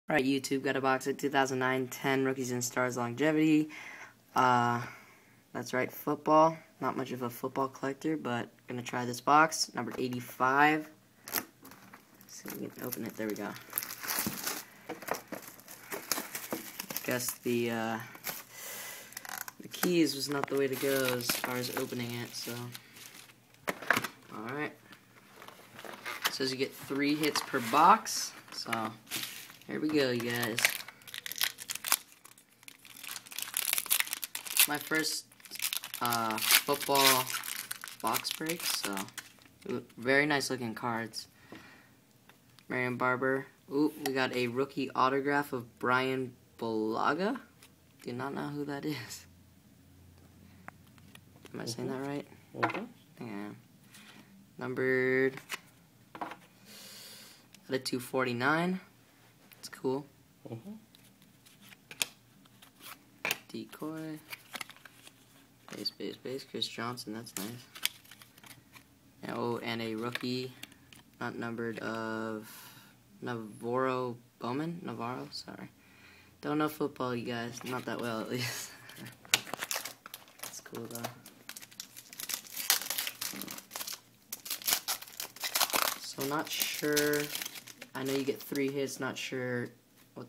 Alright, YouTube, got a box of 2009-10 Rookies and Stars Longevity. That's right, football. Not much of a football collector, but gonna try this box. Number 85. Let's see if we can open it. There we go. Guess the keys was not the way to go as far as opening it, so. Alright. It says you get 3 hits per box, so. Here we go, you guys. My first football box break, so very nice looking cards. Marion Barber. Ooh, we got a rookie autograph of Brian Bulaga. Do not know who that is. Am I saying that right? Yeah. Numbered at a 249. It's cool. Decoy. Base. Chris Johnson, that's nice. Oh, and a rookie, not numbered, of Navarro Bowman? Navarro, sorry. Don't know football, you guys. Not that well, at least. It's cool, though. So, not sure. I know you get 3 hits, not sure what,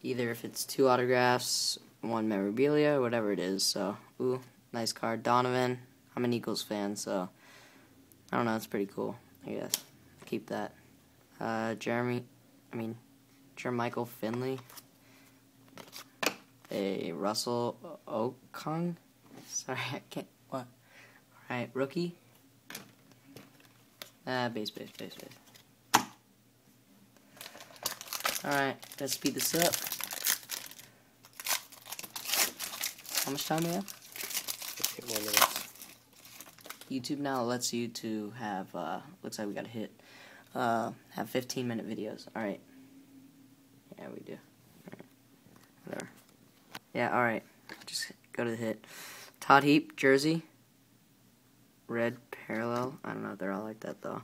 either if it's 2 autographs, 1 memorabilia, or whatever it is. So, ooh, nice card. Donovan. I'm an Eagles fan, so I don't know, it's pretty cool, I guess. Keep that. Jermichael Finley. A Russell Okung. Sorry, I can't, what? Alright, rookie. Base. Alright, let's speed this up. How much time we have? 15 more minutes. YouTube now lets you to have, looks like we got a hit, have 15-minute videos. Alright. Yeah, we do. Alright. Whatever. Yeah, alright. Just go to the hit. Todd Heap, jersey. Red parallel. I don't know if they're all like that, though.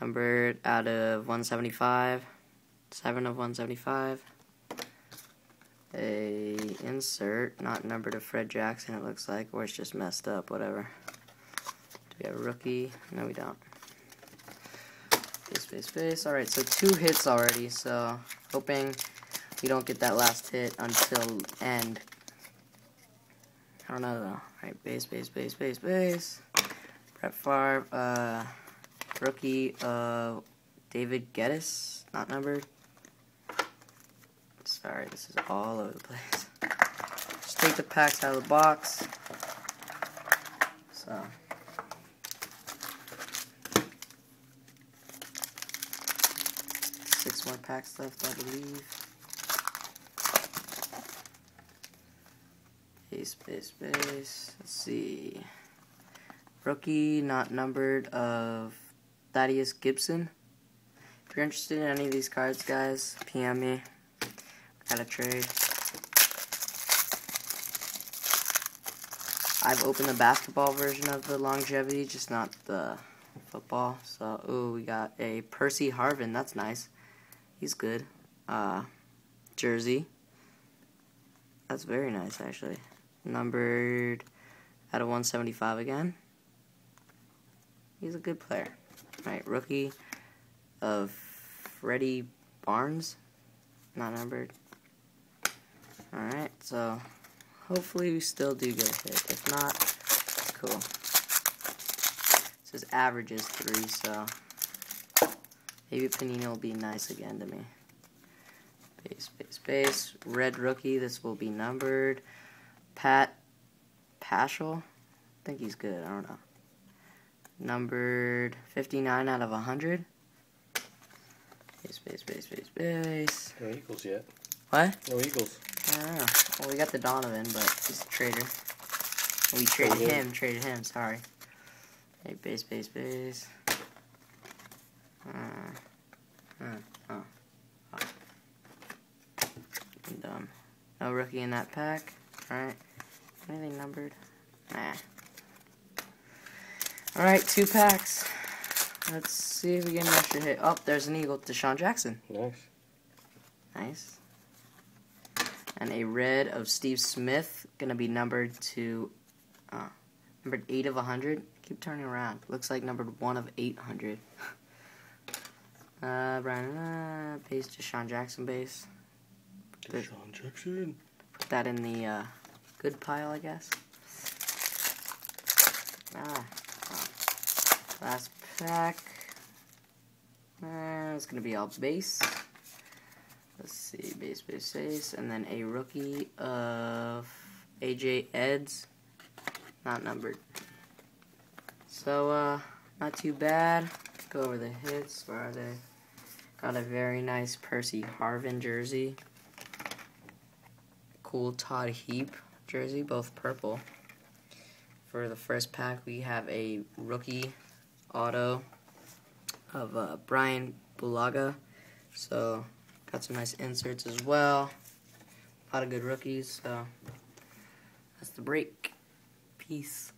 Numbered out of 175. 7 of 175. A insert, not numbered of Fred Jackson, it looks like, or it's just messed up, whatever. Do we have a rookie? No, we don't. Base. Alright, so 2 hits already, so hoping we don't get that last hit until end. I don't know, though. Alright, base. Brett Favre, rookie of David Geddes, not numbered. Sorry, this is all over the place. Just take the packs out of the box. So. 6 more packs left, I believe. Base. Let's see. Rookie, not numbered, of Thaddeus Gibson. If you're interested in any of these cards, guys, PM me. Got a trade. I've opened the basketball version of the longevity, just not the football. So, ooh, we got a Percy Harvin. That's nice. He's good. Jersey. That's very nice, actually. Numbered out of 175 again. He's a good player. Alright, rookie of Freddie Barnes. Not numbered. Alright, so hopefully we still do get a hit. If not, cool. It says average is 3, so maybe Panini will be nice again to me. Base. Red rookie, this will be numbered. Pat Paschal. I think he's good, I don't know. Numbered 59 out of 100. Base. No Eagles yet. What? No Eagles. I don't know. Well, we got the Donovan, but he's a traitor. We traded him, sorry. Hey, base. I'm dumb. No rookie in that pack. Alright. Anything numbered? Nah. Alright, 2 packs. Let's see if we get an extra hit. Oh, there's an Eagle. Deshaun Jackson. Nice. Nice. And a red of Steve Smith, gonna be numbered 8 of 100. Keep turning around. Looks like numbered 1 of 800. Brian, base to Sean Jackson base. Sean Jackson. Put that in the good pile, I guess. Last pack. It's gonna be all base. Let's see, base, and then a rookie of AJ Eds, not numbered. So, not too bad. Let's go over the hits. Where are they? Got a very nice Percy Harvin jersey. Cool Todd Heap jersey, both purple. For the first pack, we have a rookie auto of Brian Bulaga. So, got some nice inserts as well. A lot of good rookies, so that's the break. Peace.